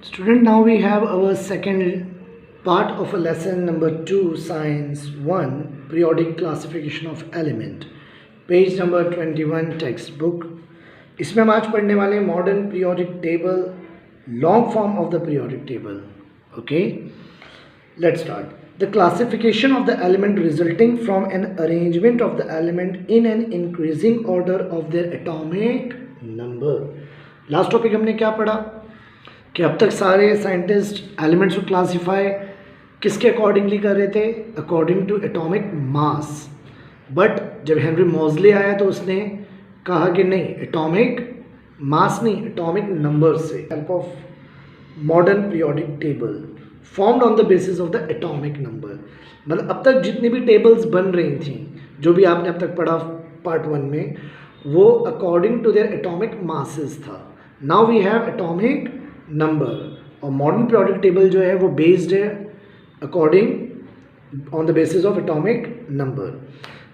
Student, now we have our second part of a lesson number 2, Science 1, Periodic Classification of Element, page number 21 textbook. इसमें हम आज पढ़ने वाले modern periodic table, long form of the periodic table. Okay, let's start. The classification of the element resulting from an arrangement of the element in an increasing order of their atomic number. Last topic हमने क्या पढ़ा कि अब तक सारे scientist elements को classify किसके accordingly कर रहे थे, according to atomic mass. But जब हेनरी मॉजले आया तो उसने कहा कि नहीं, एटॉमिक मास नहीं, एटॉमिक नंबर से. Help of modern periodic table formed on the basis of the atomic number. मतलब अब तक जितनी भी टेबल्स बन रही थी, जो भी आपने अब तक पढ़ा पार्ट 1 में, वो according to their atomic masses था. Now we have atomic number, और मॉडर्न पीरियोडिक टेबल जो है वो बेस्ड है according on the basis of atomic number.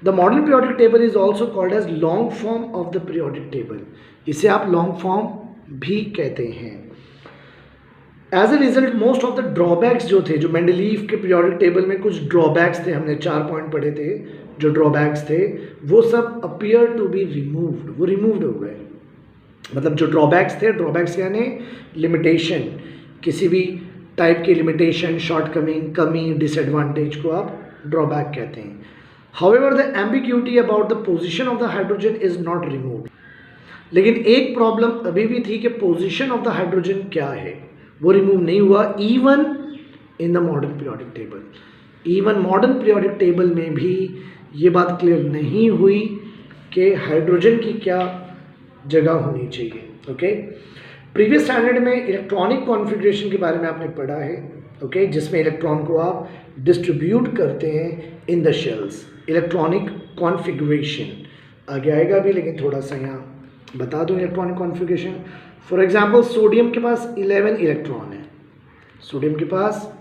The modern periodic table is also called as long form of the periodic table. इसे आप long form भी कहते हैं. As a result most of the drawbacks जो थे, जो Mendeleev के periodic table में कुछ ड्रॉबैक्स थे, हमने 4 पॉइंट पढ़े थे जो ड्रॉबैक्स थे, वो सब अपीयर टू बी रिमूव्ड, वो रिमूव्ड हो गए. मतलब जो ड्रॉबैक्स थे, ड्रॉबैक्स यानी लिमिटेशन, किसी भी टाइप की लिमिटेशन, शॉर्टकमिंग, कमी, डिसएडवांटेज को आप ड्रॉबैक कहते हैं. However the ambiguity about the position of the hydrogen is not removed. लेकिन एक प्रॉब्लम अभी भी थी कि पोजीशन ऑफ द हाइड्रोजन क्या है, वो रिमूव नहीं हुआ. Even in the modern periodic table, even modern periodic table में भी ये बात क्लियर नहीं हुई कि हाइड्रोजन की क्या जगह होनी चाहिए. ओके, प्रीवियस स्टैंडर्ड में इलेक्ट्रॉनिक कॉन्फ़िगरेशन के बारे में आपने पढ़ा है. ओके, जिसमें इलेक्ट्रॉन को आप डिस्ट्रीब्यूट करते हैं in the shells. Electronic configuration आगे आएगा भी, लेकिन थोड़ा सा यहाँ बता दूँ electronic configuration. For example, sodium के पास 11 इलेक्ट्रॉन है. सोडियम के पास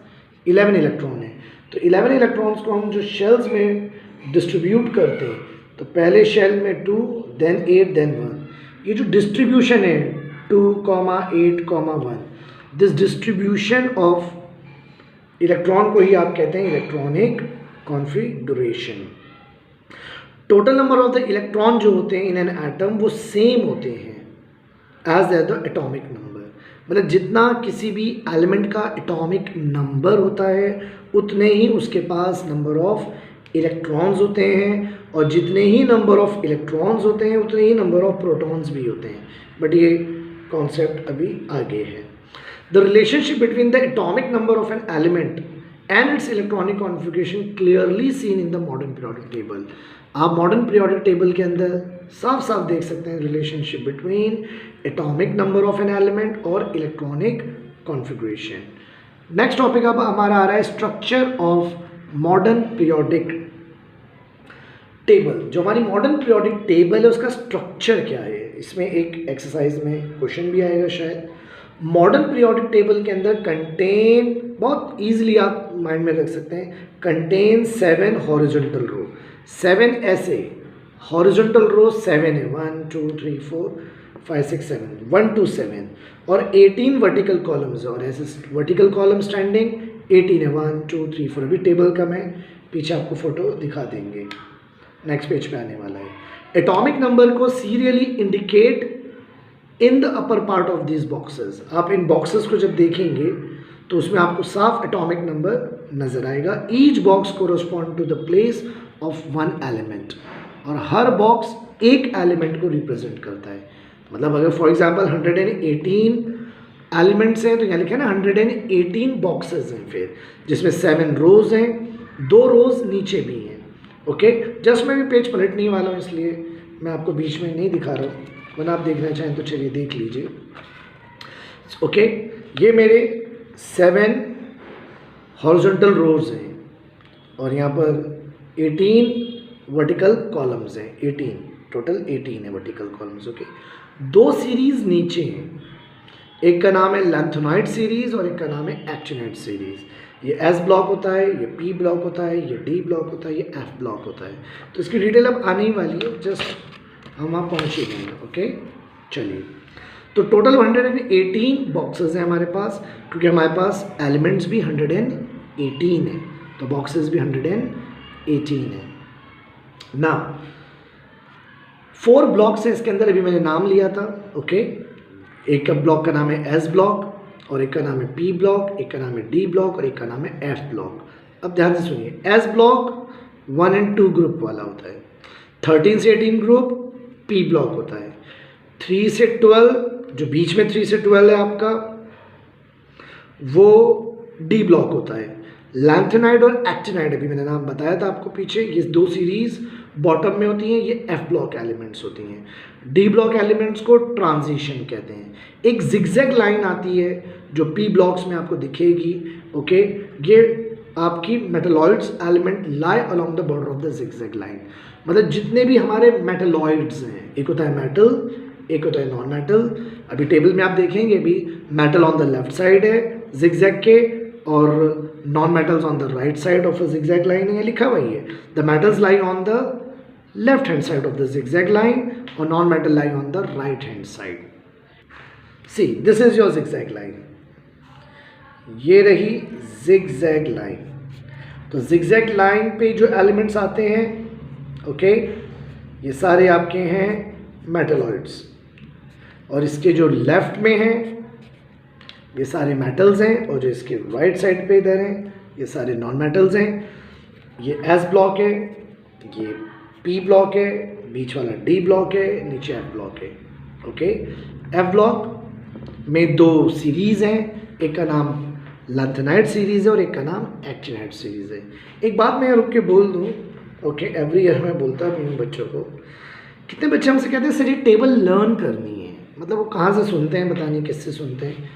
11 इलेक्ट्रॉन है. तो 11 इलेक्ट्रॉन्स को हम जो शेल्स में डिस्ट्रीब्यूट करते हैं, तो पहले शेल में 2, देन 8, देन 1. ये जो डिस्ट्रीब्यूशन है 2, 8, 1, दिस डिस्ट्रीब्यूशन ऑफ इलेक्ट्रॉन को ही आप कहते हैं electronic configuration. Total number of the electron जो होते हैं इन एन एटम वो सेम होते हैं एज द एटॉमिक नंबर. मतलब जितना किसी भी एलिमेंट का एटॉमिक नंबर होता है, उतने ही उसके पास नंबर ऑफ इलेक्ट्रॉन्स होते हैं, और जितने ही नंबर ऑफ इलेक्ट्रॉन्स होते हैं उतने ही नंबर ऑफ प्रोटॉन्स भी होते हैं. बट ये कॉन्सेप्ट अभी आगे है. The relationship between the atomic number of an element and it's electronic configuration clearly seen in the modern periodic table. आप मॉडर्न पीरियोडिक टेबल के अंदर साफ साफ देख सकते हैं relationship between atomic number of an element और इलेक्ट्रॉनिक कॉन्फ़िगरेशन. नेक्स्ट टॉपिक अब हमारा आ रहा है structure of modern periodic table. जो हमारी मॉडर्न पीरियोडिक टेबल है उसका स्ट्रक्चर क्या है, इसमें एक एक्सरसाइज में क्वेश्चन भी आएगा शायद. मॉडर्न पीरियोडिक टेबल के अंदर कंटेन, बहुत इजीली आप माइंड में रख सकते हैं, कंटेन 7 हॉरिजॉन्टल रो. 7 ऐसे हॉरिजॉन्टल रो 7 है, 1 2 3 4 5 6 7, 1 to 7, और 18 वर्टिकल कॉलम्स, और ऐसे वर्टिकल कॉलम स्टैंडिंग 18 है, 1 2 3 4. अभी टेबल का मैं पीछे आपको फोटो दिखा देंगे, नेक्स्ट पेज पे आने वाला है. एटॉमिक नंबर को serially indicate in the upper part of this boxes. आप इन बॉक्सेस को जब देखेंगे तो उसमें आपको साफ एटॉमिक नंबर नजर आएगा. Each box correspond to the place of 1 element, और हर बॉक्स एक एलिमेंट को रिप्रेजेंट करता है. मतलब अगर फॉर एग्जांपल 118 एलिमेंट्स हैं तो यहाँ लिखे ना 118 बॉक्सेस हैं, फिर जिसमें 7 रोज हैं, 2 रोज नीचे भी हैं. ओके, जस्ट मैं भी पेज पलटने वाला हूँ, इसलिए मैं आपको बीच में नहीं दिखा रहा हूँ, वरना आप देखना चाहें तो चलिए देख लीजिए. ओके, ये मेरे 7 हॉरिजॉन्टल रोज हैं, और यहाँ पर 18 वर्टिकल कॉलम्स हैं. 18 टोटल 18 है वर्टिकल कॉलम्स. ओके, 2 सीरीज नीचे हैं, एक का नाम है लैंथोनाइड सीरीज और एक का नाम है एक्टिनाइड सीरीज. ये एस ब्लॉक होता है, ये पी ब्लॉक होता है, ये डी ब्लॉक होता है, ये एफ ब्लॉक होता है. तो इसकी डिटेल अब आने ही वाली है, जस्ट हम वहाँ पहुँच ही गए. ओके, चलिए तो टोटल 118 बॉक्सेस हैं हमारे पास, क्योंकि हमारे पास एलिमेंट्स भी 118 हैं, तो बॉक्सेस भी 118 हैं ना। 4 ब्लॉक्स हैं इसके अंदर, अभी मैंने नाम लिया था, ओके। एक का ब्लॉक का नाम है एस ब्लॉक, और एक का नाम है पी ब्लॉक, एक का नाम है डी ब्लॉक, और एक का नाम है एफ ब्लॉक। अब ध्यान से सुनिए, एस ब्लॉक 1 and 2 ग्रुप वाला होता है, 13 से 18 ग्रुप पी ब्लॉक होता है, 3 से 12 जो बीच में 3 से 12 है आपका, वो डी ब्लॉक होता है। लैंथेनाइड और एक्टिनाइड अभी मैंने नाम बताया था आपको पीछे, ये 2 सीरीज बॉटम में होती हैं, ये एफ ब्लॉक एलिमेंट्स होती हैं। डी ब्लॉक एलिमेंट्स को ट्रांजिशन कहते हैं। एक जिगजैग लाइन आती है जो पी ब्लॉक्स में आपको दिखेगी, ओके। ये आपकी metalloids element lie along the border of the zigzag line, मतलब जितने भी हमारे मेटलॉइड्स हैं, एक होता है मेटल, एक होता है नॉन मेटल। अभी टेबल में आप देखेंगे भी metal on the left side है जिगजैग के, और non metals on the right side of a zigzag line है, लिखा हुआ ही है। The metals lie on the left hand side of the zigzag line और non metal lie on the right hand side. See this is your zigzag line, ये रही zigzag line. तो zigzag line पे जो एलिमेंट्स आते हैं, okay, ये सारे आपके हैं मेटलॉइड्स, और इसके जो लेफ्ट में हैं ये सारे मेटल्स हैं, और जो इसके राइट साइड पे इधर हैं ये सारे नॉन मेटल्स हैं। ये एस ब्लॉक है, ये पी ब्लॉक है, बीच वाला डी ब्लॉक है, नीचे एफ ब्लॉक है, ओके। एफ ब्लॉक में 2 सीरीज हैं, एक का नाम लैंथेनाइड सीरीज है और एक का नाम एक्टिनाइड सीरीज है। एक बात मैं रुक के बोल दूँ, ओके, एवरी ईयर मैं बोलता हूँ बच्चों को, कितने बच्चे हमसे कहते हैं सर ये टेबल लर्न करनी है, मतलब वो कहाँ से सुनते हैं पता नहीं, किससे सुनते हैं,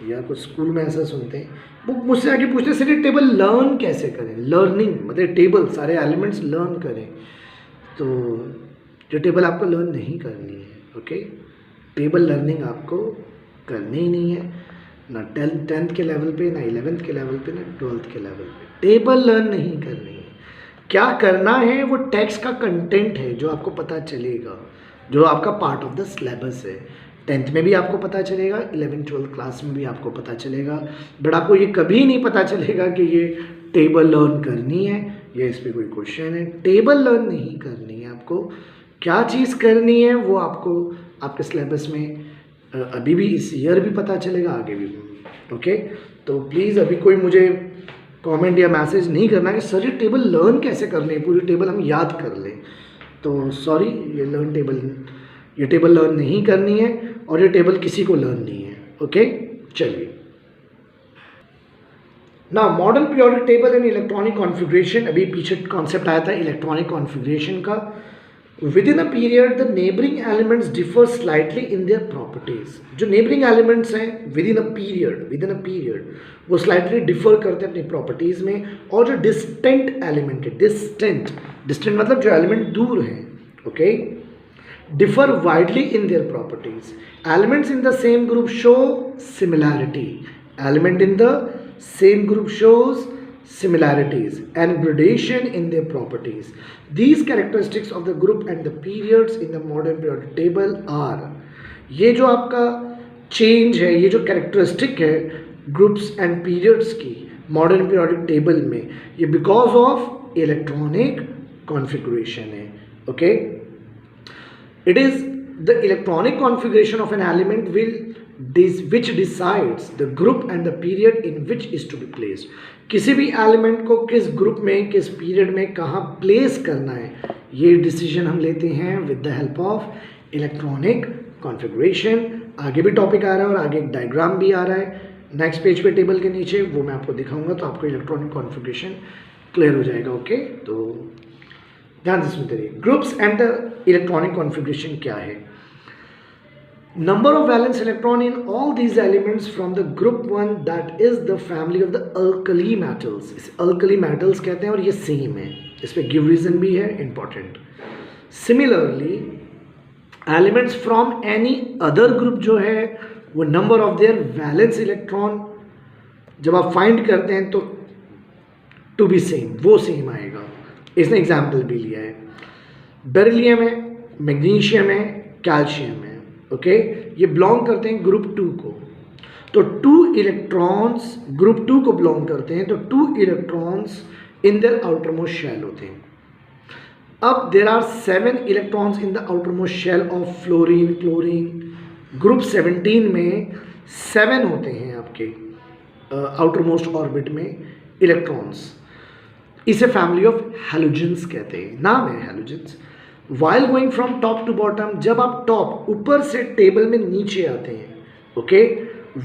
या कुछ स्कूल में ऐसा सुनते हैं, वो मुझसे आके पूछते हैं सर ये टेबल लर्न कैसे करें। लर्निंग मतलब टेबल सारे एलिमेंट्स लर्न करें, तो जो टेबल आपको लर्न नहीं करनी है, ओके। टेबल लर्निंग आपको करनी ही नहीं है, ना 10th के लेवल पे, ना 11th के लेवल पे, ना 12th के लेवल पे। टेबल लर्न नहीं करनी है। क्या करना है वो टेक्स्ट का कंटेंट है जो आपको पता चलेगा, जो आपका पार्ट ऑफ द सिलेबस है। 10th में भी आपको पता चलेगा, 11th 12th क्लास में भी आपको पता चलेगा, बट आपको ये कभी नहीं पता चलेगा कि ये टेबल लर्न करनी है या इस पर कोई क्वेश्चन है। टेबल लर्न नहीं करनी है आपको, क्या चीज़ करनी है वो आपको आपके सिलेबस में अभी भी इस ईयर भी पता चलेगा, आगे भी, ओके। तो प्लीज़ अभी कोई मुझे कमेंट या मैसेज नहीं करना कि सर ये टेबल लर्न कैसे कर लें, पूरी टेबल हम याद कर लें। तो सॉरी, ये टेबल लर्न नहीं करनी है, और ये टेबल किसी को लर्न नहीं है, ओके। चलिए, ना modern periodic table and electronic configuration, अभी पीछे कॉन्सेप्ट आया था इलेक्ट्रॉनिक कॉन्फ़िगरेशन का। With in a period the neighbouring elements differ slightly in their properties. जो नेबरिंग एलिमेंट्स हैं विद इन अ पीरियड वो स्लाइटली डिफर करते हैं अपनी प्रॉपर्टीज में, और जो डिस्टेंट एलिमेंट है, डिस्टेंट मतलब जो एलिमेंट दूर है, okay, differ widely in their properties. Elements in the same group show similarity. Element in the same group shows similarities and gradation in their properties. These characteristics of the group and the periods in the modern periodic table are, ये जो आपका change है, ये जो characteristic है groups and periods की modern periodic table में, ये बिकॉज ऑफ इलेक्ट्रॉनिक कॉन्फ़िगरेशन है, okay. It is the electronic configuration of an element which decides the group and the period in which is to be placed. किसी भी element को किस group में, किस period में कहाँ प्लेस करना है, ये डिसीजन हम लेते हैं with the help of electronic configuration. आगे भी टॉपिक आ रहा है और आगे एक डायग्राम भी आ रहा है नेक्स्ट पेज पे टेबल के नीचे, वो मैं आपको दिखाऊंगा, तो आपको इलेक्ट्रॉनिक कॉन्फ़िगरेशन क्लियर हो जाएगा, ओके। तो ध्यान से सुनते रहिए। Groups and the electronic configuration क्या है? Number of valence electron in all these elements from the group 1 that is the family of the alkali metals. इसे अल्कली मेटल्स कहते हैं और ये सेम है, इस पे गिव रीजन भी है important. Similarly elements from any other group जो है वो number of their valence electron जब आप फाइंड करते हैं तो टू बी सेम, वो सेम आएगा। इसने एग्जाम्पल भी लिया है, बेरिलियम है, मैग्नीशियम है, कैल्शियम है, ओके। ये बिलोंग करते हैं ग्रुप 2 को। तो 2 इलेक्ट्रॉन्स ग्रुप 2 को बिलोंग करते हैं, तो 2 electrons in their outermost shell होते हैं। अब there are 7 electrons in the outermost shell of fluorine, chlorine. Group 17 में 7 होते हैं आपके आउटरमोस्ट ऑर्बिट में इलेक्ट्रॉन्स। इसे फैमिली ऑफ हैलोजेंस कहते हैं, नाम है halogens. While going from top to bottom, जब आप टॉप ऊपर से टेबल में नीचे आते हैं, okay,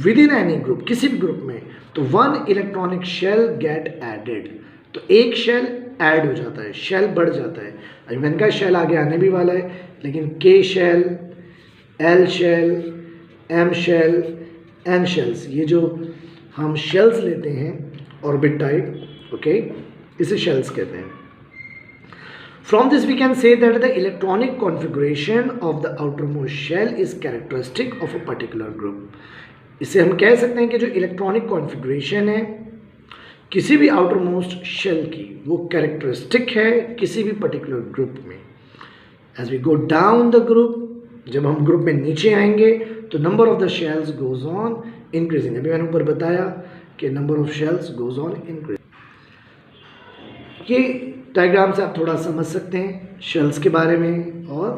with in any group, किसी भी ग्रुप में, तो 1 इलेक्ट्रॉनिक शेल गेट एडेड, तो एक शेल ऐड हो जाता है, शेल बढ़ जाता है। अभी का शेल आगे आने भी वाला है, लेकिन K shell, L shell, M shell, N shells, ये जो हम शेल्स लेते हैं ऑर्बिट टाइप, ओके, इसे शेल्स कहते हैं। From this we can say that the electronic configuration of the outermost shell is characteristic of a particular group. इसे हम कह सकते हैं कि जो इलेक्ट्रॉनिक कॉन्फ़िगरेशन है किसी भी आउटरमोस्ट शेल की, वो कैरेक्टरिस्टिक है किसी भी पर्टिकुलर ग्रुप में। As we go down the group, जब हम ग्रुप में नीचे आएंगे तो number of the shells goes on increasing. अभी मैंने ऊपर बताया कि number of shells goes on increasing. ये डायग्राम से आप थोड़ा समझ सकते हैं शेल्स के बारे में और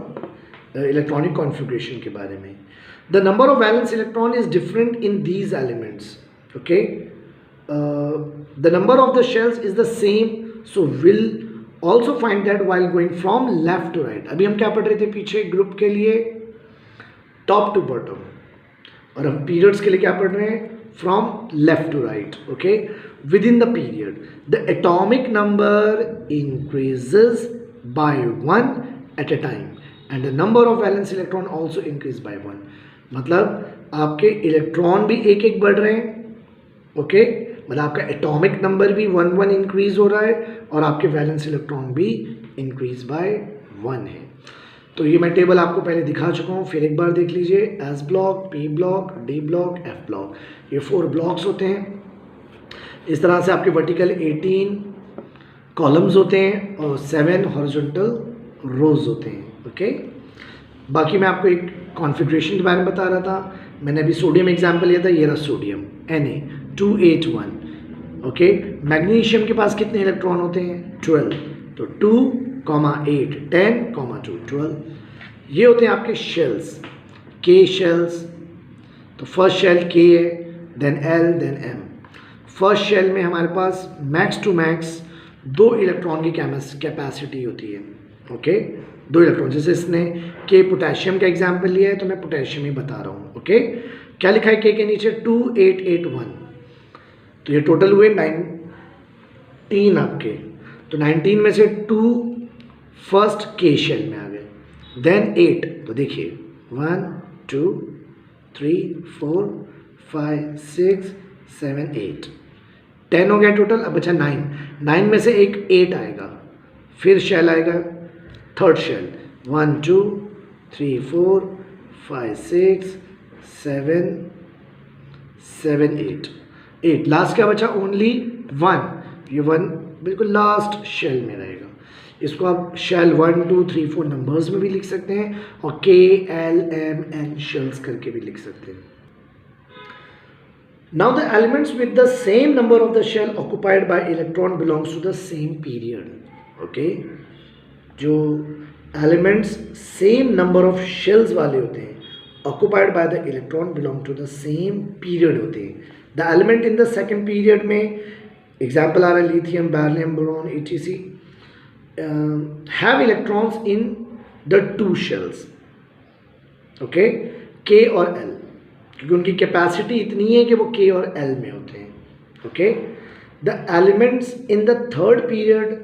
इलेक्ट्रॉनिक कॉन्फ़िगरेशन के बारे में। The number of valence electron is different in these elements, okay. The number of the shells is the same, so will also find that while going from left to right. अभी हम क्या पढ़ रहे थे पीछे ग्रुप के लिए, top to bottom, और हम पीरियड्स के लिए क्या पढ़ रहे हैं, from left to right, okay. Within the period, the atomic number increases by 1 at a time and the number of valence electron also increase by 1. मतलब आपके इलेक्ट्रॉन भी एक एक बढ़ रहे हैं, ओके, मतलब आपका एटॉमिक नंबर भी 1 इंक्रीज हो रहा है और आपके वैलेंस इलेक्ट्रॉन भी इंक्रीज बाय 1 है। तो ये मैं टेबल आपको पहले दिखा चुका हूँ, फिर एक बार देख लीजिए। S block, P block, D block, F block, ये 4 ब्लॉक्स होते हैं। इस तरह से आपके वर्टिकल 18 कॉलम्स होते हैं और 7 हॉरिजॉन्टल रोज होते हैं, ओके। बाकी मैं आपको एक कॉन्फ़िगरेशन के बारे में बता रहा था, मैंने अभी सोडियम एग्जांपल लिया था, ये रहा सोडियम Na2H1, ओके। मैग्नीशियम के पास कितने इलेक्ट्रॉन होते हैं, 12, तो 2, 8, 10, 2, 12। ये होते हैं आपके शेल्स, के शेल्स। तो फर्स्ट शेल के है, then L, then M. First shell में हमारे पास मैक्स टू मैक्स 2 इलेक्ट्रॉन की कैपेसिटी होती है, ओके, 2 इलेक्ट्रॉन। जैसे इसने के पोटेशियम का एग्जांपल लिया है तो मैं पोटेशियम ही बता रहा हूँ, ओके। क्या लिखा है के नीचे, 2881, तो ये टोटल हुए 19 आपके। तो 19 में से 2 फर्स्ट के शेल में आ गए, देन 8, तो देखिए 1 2 3 4 5 6 7 8, 10 हो गया टोटल। अब बचा 9 में से एक 8 आएगा, फिर शेल आएगा थर्ड शेल, 1 2 3 4 5 6 7 7 8, लास्ट क्या बचा, ओनली 1। ये 1 बिल्कुल लास्ट शेल में रहेगा। इसको आप शेल 1 2 3 4 नंबर्स में भी लिख सकते हैं और के एल एम एन शेल्स करके भी लिख सकते हैं। Now the elements with the same number of the shell occupied by electron belongs to the same period, okay। जो elements same number of shells वाले होते हैं occupied by the electron belong to the same period होते हैं। The element in the second period में example आ रहा है lithium, beryllium, boron, etc. Have electrons in the 2 shells, okay, K और L, क्योंकि उनकी कैपेसिटी इतनी है कि वो के और एल में होते हैं, okay. The elements in the third period,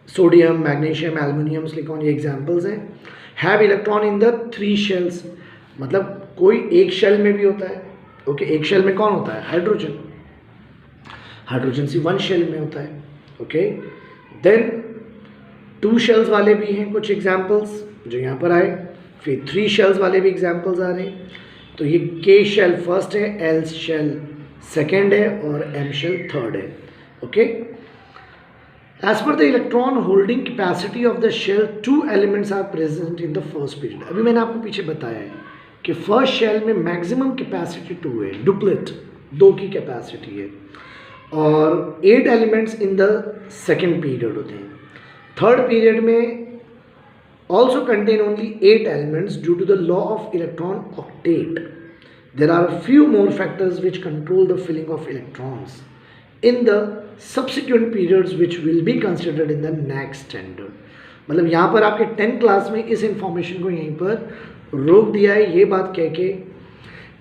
sodium, magnesium, aluminium, silicon, ये एग्जांपल्स हैं। Have electron in the 3 shells, मतलब कोई एक शेल में भी होता है, ओके। एक शेल में कौन होता है, हाइड्रोजन, हाइड्रोजन C1 शेल में होता है, ओके। देन 2 शेल्स वाले भी हैं कुछ एग्जांपल्स जो यहाँ पर आए, फिर 3 शेल्स वाले भी एग्जांपल्स आ रहे हैं। तो ये के शेल फर्स्ट है, एल शेल सेकेंड है और एम शेल थर्ड है, okay. As per the electron holding capacity of the shell 2 elements are present in the first period. अभी मैंने आपको पीछे बताया है कि फर्स्ट शेल में मैक्सिमम कैपेसिटी 2 है, डुप्लेट 2 की कैपेसिटी है, और 8 elements in the second period होते हैं। थर्ड पीरियड में also contain only 8 elements due to the law of electron octet. There are a few more factors which control the filling of electrons in the subsequent periods which will be considered in the next standard. मतलब यहाँ पर आपके 10th class में इस information को यहीं पर रोक दिया है, ये बात कह के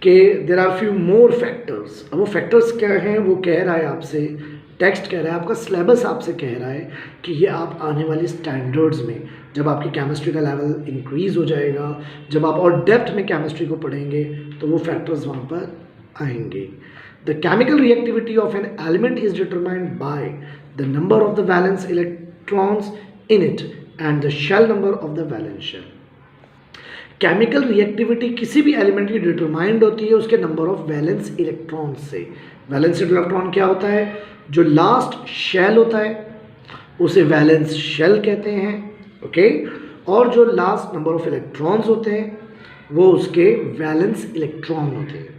कि there are few more factors. अब वो फैक्टर्स क्या हैं, वो कह रहा है आपसे, टेक्स्ट कह रहा है, आपका सिलेबस आपसे कह रहा है कि ये आप आने वाली स्टैंडर्ड्स में, जब आपकी केमिस्ट्री का लेवल इंक्रीज़ हो जाएगा, जब आप और डेप्थ में केमिस्ट्री को पढ़ेंगे, तो वो फैक्टर्स वहाँ पर आएंगे। The chemical reactivity of an element is determined by the number of the valence electrons in it and the shell number of the valence shell. Chemical reactivity किसी भी एलिमेंट की डिटरमाइंड होती है उसके नंबर ऑफ वैलेंस इलेक्ट्रॉन से। Valence electron क्या होता है, जो लास्ट शेल होता है उसे वैलेंस शेल कहते हैं, ओके, और जो लास्ट नंबर ऑफ इलेक्ट्रॉन्स होते हैं वो उसके वैलेंस इलेक्ट्रॉन होते हैं।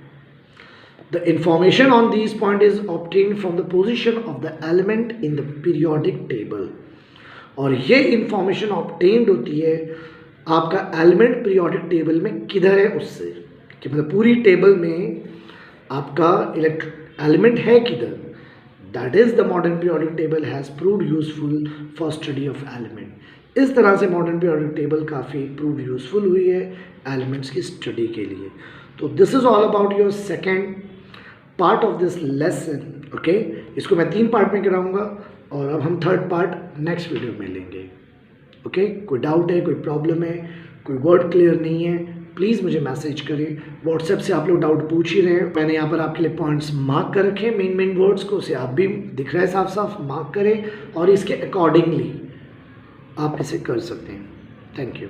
The information on this point is obtained from the position of the element in the periodic table, और ये इंफॉर्मेशन ऑब्टेन्ड होती है आपका एलिमेंट पीरियोडिक टेबल में किधर है उससे, कि मतलब पूरी टेबल में आपका एलिमेंट है किधर। That is the modern periodic table has proved useful for study of element. इस तरह से मॉडर्न पीरियोडिक टेबल काफ़ी प्रूव यूजफुल हुई है एलिमेंट्स की स्टडी के लिए। तो this is all about your second part of this lesson, okay. इसको मैं 3 पार्ट में कराऊंगा और अब हम थर्ड पार्ट नेक्स्ट वीडियो में लेंगे, ओके। कोई डाउट है, कोई प्रॉब्लम है, कोई वर्ड क्लियर नहीं है, प्लीज़ मुझे मैसेज करें। व्हाट्सएप से आप लोग डाउट पूछ ही रहे हैं, मैंने यहाँ पर आपके लिए पॉइंट्स मार्क कर रखे हैं, मेन वर्ड्स को, उसे आप भी दिख रहा है साफ साफ, मार्क करें और इसके अकॉर्डिंगली आप इसे कर सकते हैं। Thank you.